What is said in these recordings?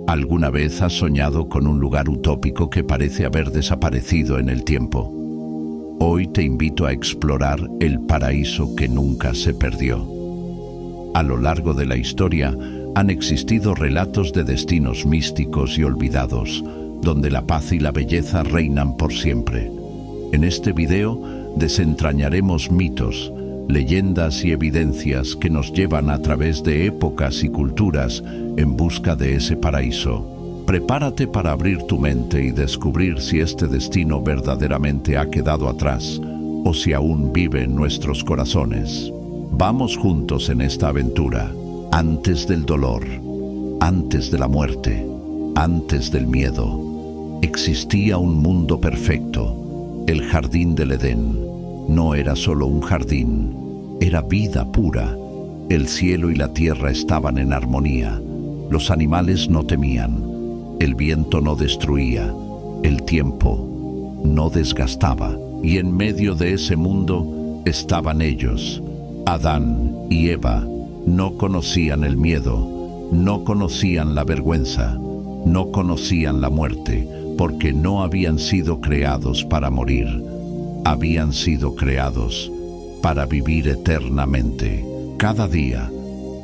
¿Alguna vez has soñado con un lugar utópico que parece haber desaparecido en el tiempo? Hoy te invito a explorar el paraíso que nunca se perdió. A lo largo de la historia han existido relatos de destinos místicos y olvidados, donde la paz y la belleza reinan por siempre. En este video desentrañaremos mitos, leyendas y evidencias que nos llevan a través de épocas y culturas en busca de ese paraíso. Prepárate para abrir tu mente y descubrir si este destino verdaderamente ha quedado atrás o si aún vive en nuestros corazones. Vamos juntos en esta aventura, antes del dolor, antes de la muerte, antes del miedo. Existía un mundo perfecto, el jardín del Edén. No era solo un jardín, era vida pura. El cielo y la tierra estaban en armonía. Los animales no temían, el viento no destruía, el tiempo no desgastaba. Y en medio de ese mundo estaban ellos. Adán y Eva no conocían el miedo, no conocían la vergüenza, no conocían la muerte, porque no habían sido creados para morir. Habían sido creados para vivir eternamente. Cada día,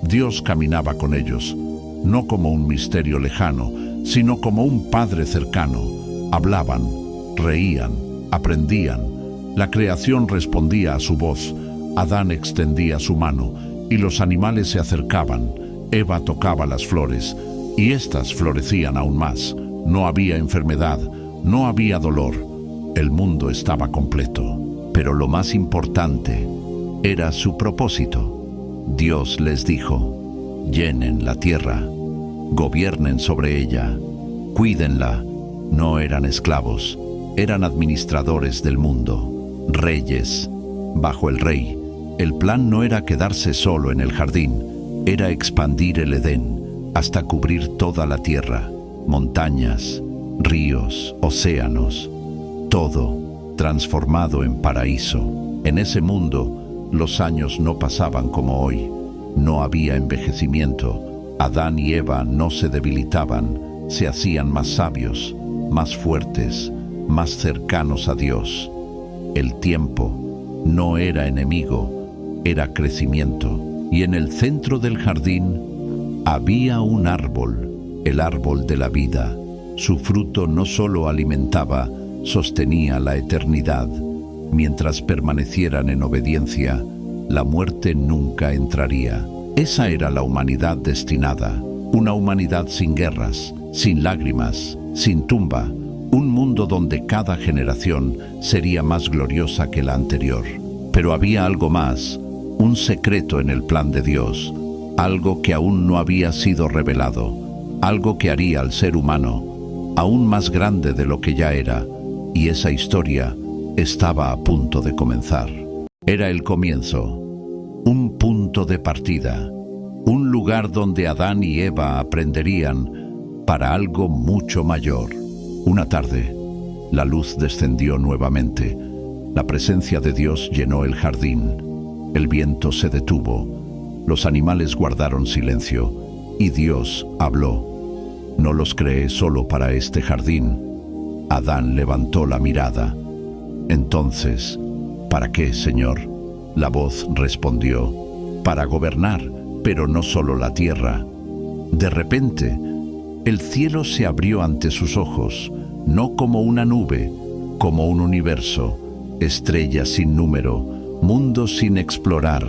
Dios caminaba con ellos, no como un misterio lejano, sino como un padre cercano. Hablaban, reían, aprendían. La creación respondía a su voz. Adán extendía su mano y los animales se acercaban. Eva tocaba las flores y éstas florecían aún más. No había enfermedad, no había dolor. El mundo estaba completo, pero lo más importante era su propósito. Dios les dijo: llenen la tierra, gobiernen sobre ella, cuídenla. No eran esclavos, eran administradores del mundo, reyes bajo el rey. El plan no era quedarse solo en el jardín, era expandir el Edén hasta cubrir toda la tierra, montañas, ríos, océanos. Todo transformado en paraíso. En ese mundo, los años no pasaban como hoy. No había envejecimiento. Adán y Eva no se debilitaban, se hacían más sabios, más fuertes, más cercanos a Dios. El tiempo no era enemigo, era crecimiento. Y en el centro del jardín había un árbol, el árbol de la vida. Su fruto no solo alimentaba, sostenía la eternidad. Mientras permanecieran en obediencia, la muerte nunca entraría. Esa era la humanidad destinada, una humanidad sin guerras, sin lágrimas, sin tumba, un mundo donde cada generación sería más gloriosa que la anterior. Pero había algo más, un secreto en el plan de Dios, algo que aún no había sido revelado, algo que haría al ser humano aún más grande de lo que ya era. Y esa historia estaba a punto de comenzar. Era el comienzo, un punto de partida, un lugar donde Adán y Eva aprenderían para algo mucho mayor. Una tarde, la luz descendió nuevamente. La presencia de Dios llenó el jardín. El viento se detuvo. Los animales guardaron silencio y Dios habló. No los creé solo para este jardín. Adán levantó la mirada. Entonces, ¿para qué, Señor? La voz respondió: para gobernar, pero no solo la tierra. De repente, el cielo se abrió ante sus ojos, no como una nube, como un universo, estrellas sin número, mundos sin explorar,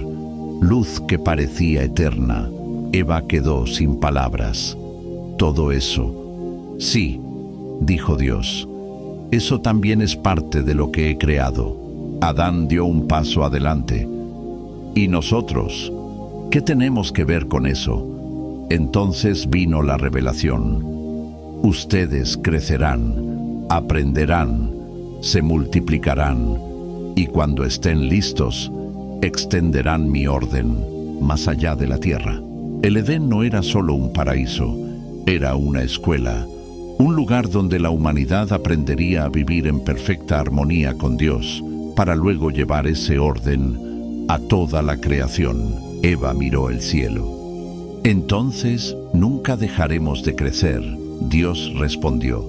luz que parecía eterna. Eva quedó sin palabras. Todo eso, sí, dijo Dios, eso también es parte de lo que he creado. Adán dio un paso adelante. ¿Y nosotros? ¿Qué tenemos que ver con eso? Entonces vino la revelación. Ustedes crecerán, aprenderán, se multiplicarán, y cuando estén listos, extenderán mi orden más allá de la tierra. El Edén no era solo un paraíso, era una escuela, un lugar donde la humanidad aprendería a vivir en perfecta armonía con Dios, para luego llevar ese orden a toda la creación. Eva miró el cielo. Entonces Nunca dejaremos de crecer, Dios respondió.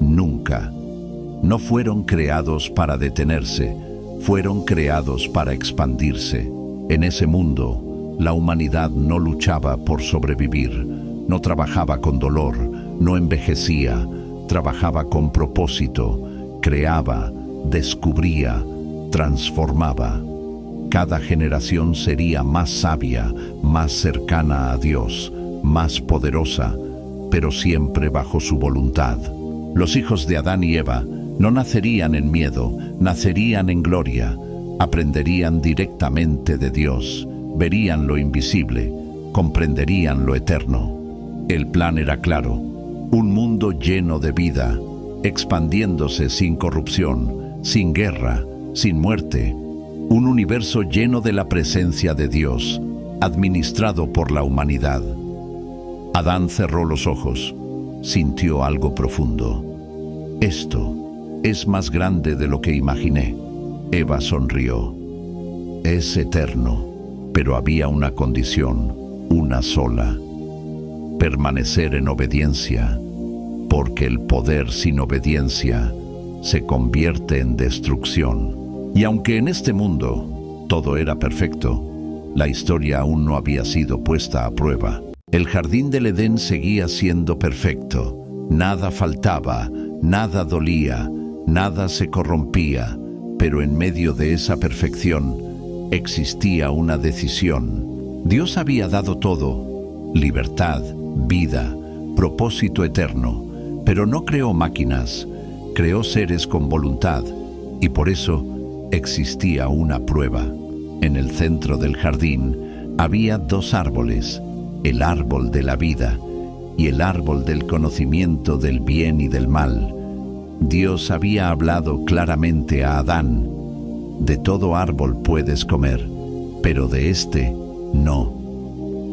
Nunca. No fueron creados para detenerse, fueron creados para expandirse. En ese mundo, la humanidad no luchaba por sobrevivir, no trabajaba con dolor, no envejecía, trabajaba con propósito, creaba, descubría, transformaba. Cada generación sería más sabia, más cercana a Dios, más poderosa, pero siempre bajo su voluntad. Los hijos de Adán y Eva no nacerían en miedo, nacerían en gloria, aprenderían directamente de Dios, verían lo invisible, comprenderían lo eterno. El plan era claro, un mundo lleno de vida, expandiéndose sin corrupción, sin guerra, sin muerte, un universo lleno de la presencia de Dios, administrado por la humanidad. Adán cerró los ojos, sintió algo profundo. Esto es más grande de lo que imaginé. Eva sonrió. Es eterno, pero había una condición, una sola: permanecer en obediencia, porque el poder sin obediencia se convierte en destrucción. Y aunque en este mundo todo era perfecto, la historia aún no había sido puesta a prueba. El jardín del Edén seguía siendo perfecto. Nada faltaba, nada dolía, nada se corrompía, pero en medio de esa perfección existía una decisión. Dios había dado todo: libertad, vida, propósito eterno, pero no creó máquinas, creó seres con voluntad, y por eso existía una prueba. En el centro del jardín había dos árboles, el árbol de la vida y el árbol del conocimiento del bien y del mal. Dios había hablado claramente a Adán: de todo árbol puedes comer, pero de este no,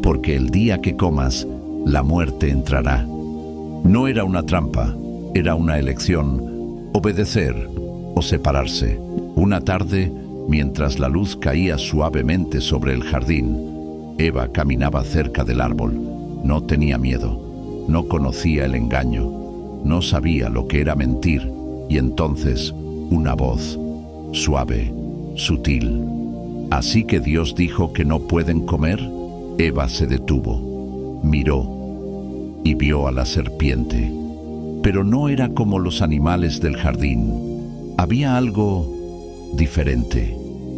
porque el día que comas, la muerte entrará. No era una trampa, era una elección: obedecer o separarse. Una tarde, mientras la luz caía suavemente sobre el jardín, Eva caminaba cerca del árbol. No tenía miedo, no conocía el engaño, no sabía lo que era mentir, y entonces una voz, suave, sutil: ¿así que Dios dijo que no pueden comer? Eva se detuvo, miró y vio a la serpiente. Pero no era como los animales del jardín. Había algo diferente.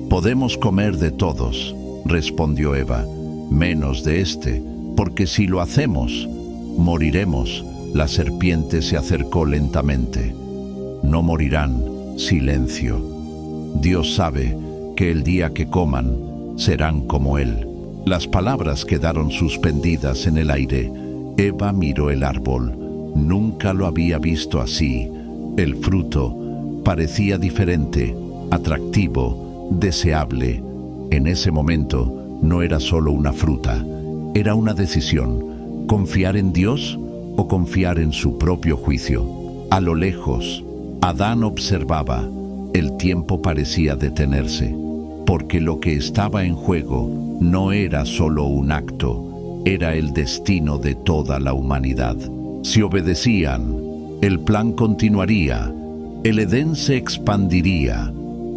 Podemos comer de todos, respondió Eva, menos de este, porque si lo hacemos, moriremos. La serpiente se acercó lentamente. No morirán, silencio. Dios sabe que el día que coman, serán como Él. Las palabras quedaron suspendidas en el aire. Eva miró el árbol. Nunca lo había visto así. El fruto parecía diferente, atractivo, deseable. En ese momento no era solo una fruta, era una decisión: confiar en Dios o confiar en su propio juicio. A lo lejos, Adán observaba. El tiempo parecía detenerse, porque lo que estaba en juego no era solo un acto, era el destino de toda la humanidad. Si obedecían, el plan continuaría, el Edén se expandiría,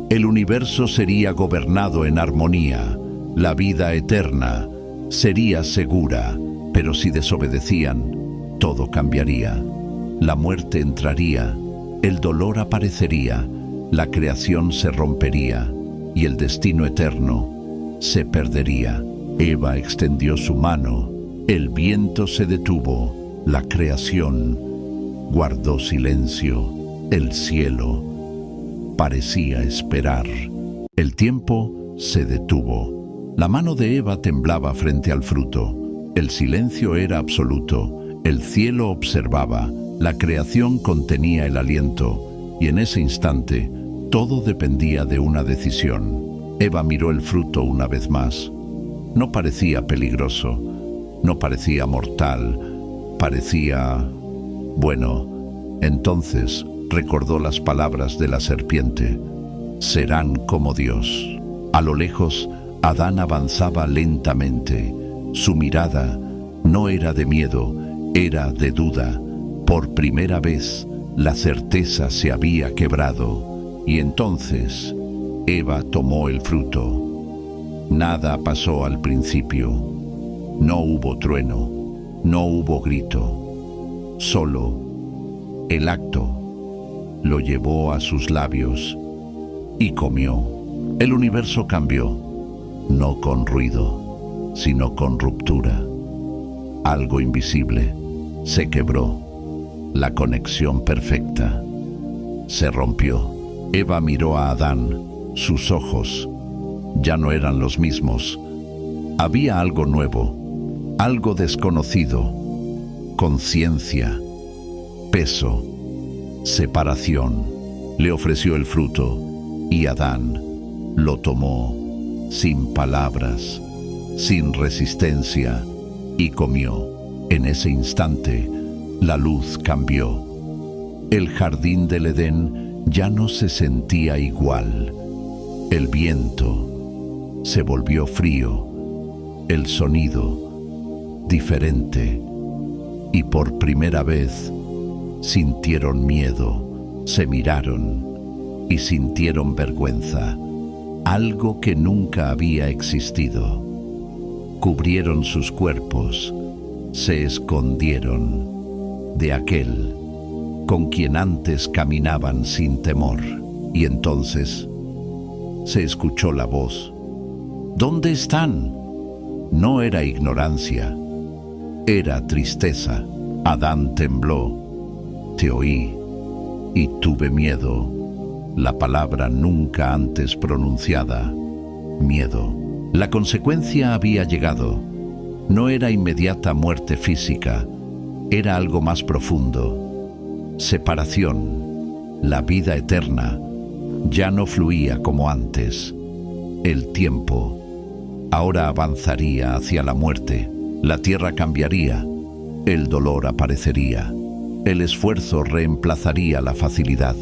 el universo sería gobernado en armonía, la vida eterna sería segura. Pero si desobedecían, todo cambiaría. La muerte entraría, el dolor aparecería, la creación se rompería y el destino eterno se perdería. Eva extendió su mano, el viento se detuvo, la creación guardó silencio, el cielo parecía esperar. El tiempo se detuvo. La mano de Eva temblaba frente al fruto. El silencio era absoluto. El cielo observaba. La creación contenía el aliento. Y en ese instante, todo dependía de una decisión. Eva miró el fruto una vez más. No parecía peligroso. No parecía mortal. Parecía... bueno. Entonces recordó las palabras de la serpiente: serán como Dios. A lo lejos, Adán avanzaba lentamente. Su mirada No era de miedo, era de duda. Por primera vez, la certeza se había quebrado. Y entonces, Eva tomó el fruto. Nada pasó al principio. No hubo trueno, no hubo grito. Solo el acto lo llevó a sus labios y comió. El universo cambió, no con ruido, sino con ruptura. Algo invisible se quebró. La conexión perfecta se rompió. Eva miró a Adán. Sus ojos ya no eran los mismos. Había algo nuevo, algo desconocido. Conciencia, peso, separación. Le ofreció el fruto y Adán lo tomó sin palabras, sin resistencia, y comió. En ese instante, la luz cambió. El jardín del Edén ya no se sentía igual. El viento se volvió frío, el sonido diferente, y por primera vez sintieron miedo, se miraron y sintieron vergüenza, algo que nunca había existido. Cubrieron sus cuerpos, se escondieron de aquel con quien antes caminaban sin temor. Y entonces se escuchó la voz. ¿Dónde están? No era ignorancia, era tristeza. Adán tembló. Te oí y tuve miedo. La palabra nunca antes pronunciada. Miedo. La consecuencia había llegado. No era inmediata muerte física, era algo más profundo. Separación. La vida eterna ya no fluía como antes. El tiempo ahora avanzaría hacia la muerte. La tierra cambiaría. El dolor aparecería. El esfuerzo reemplazaría la facilidad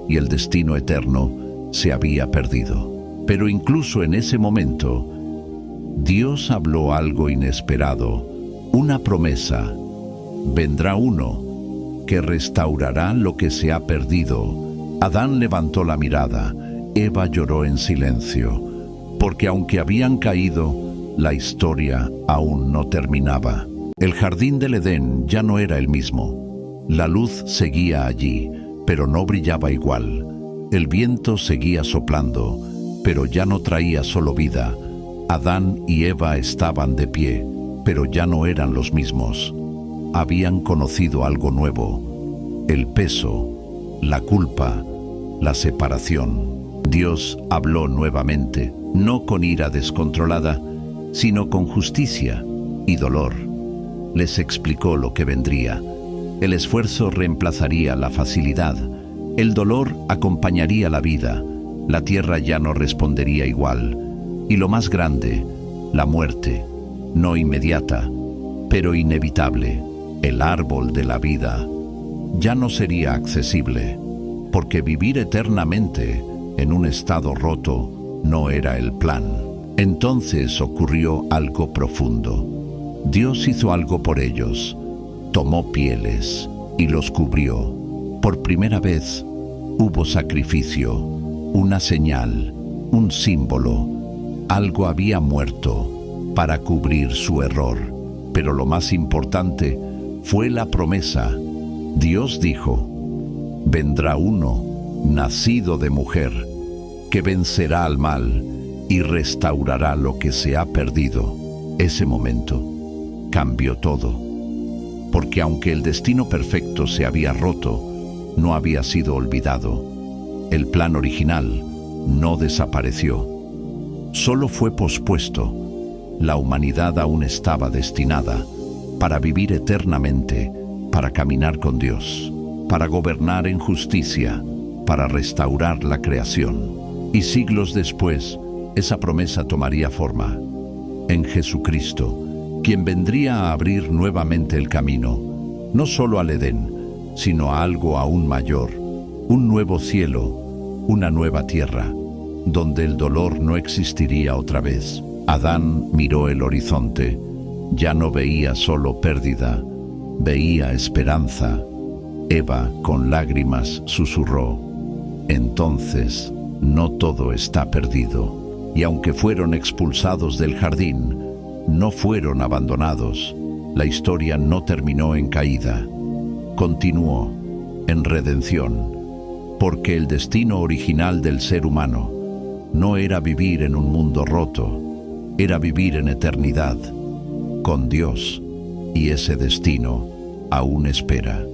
y el destino eterno se había perdido. Pero incluso en ese momento, Dios habló algo inesperado, una promesa. Vendrá uno que restaurará lo que se ha perdido. Adán levantó la mirada, Eva lloró en silencio, porque aunque habían caído, la historia aún no terminaba. El jardín del Edén ya no era el mismo. La luz seguía allí, pero no brillaba igual. El viento seguía soplando, pero ya no traía solo vida. Adán y Eva estaban de pie, pero ya no eran los mismos. Habían conocido algo nuevo: el peso, la culpa, la separación. Dios habló nuevamente, no con ira descontrolada, sino con justicia y dolor. Les explicó lo que vendría. El esfuerzo reemplazaría la facilidad. El dolor acompañaría la vida. La tierra ya no respondería igual. Y lo más grande, la muerte, no inmediata, pero inevitable. El árbol de la vida ya no sería accesible, porque vivir eternamente en un estado roto no era el plan. Entonces ocurrió algo profundo. Dios hizo algo por ellos. Tomó pieles y los cubrió. Por primera vez hubo sacrificio, una señal, un símbolo. Algo había muerto para cubrir su error. Pero lo más importante fue la promesa. Dios dijo: vendrá uno, nacido de mujer, que vencerá al mal y restaurará lo que se ha perdido. Ese momento cambió todo, porque aunque el destino perfecto se había roto, no había sido olvidado. El plan original no desapareció, solo fue pospuesto. La humanidad aún estaba destinada para vivir eternamente, para caminar con Dios, para gobernar en justicia, para restaurar la creación. Y siglos después, esa promesa tomaría forma en Jesucristo, quien vendría a abrir nuevamente el camino, no solo al Edén, sino a algo aún mayor, un nuevo cielo, una nueva tierra, donde el dolor no existiría otra vez. Adán miró el horizonte. Ya no veía solo pérdida, veía esperanza. Eva, con lágrimas, susurró: entonces, no todo está perdido. Y aunque fueron expulsados del jardín, no fueron abandonados. La historia no terminó en caída. Continuó en redención, porque el destino original del ser humano no era vivir en un mundo roto, era vivir en eternidad, con Dios, y ese destino aún espera.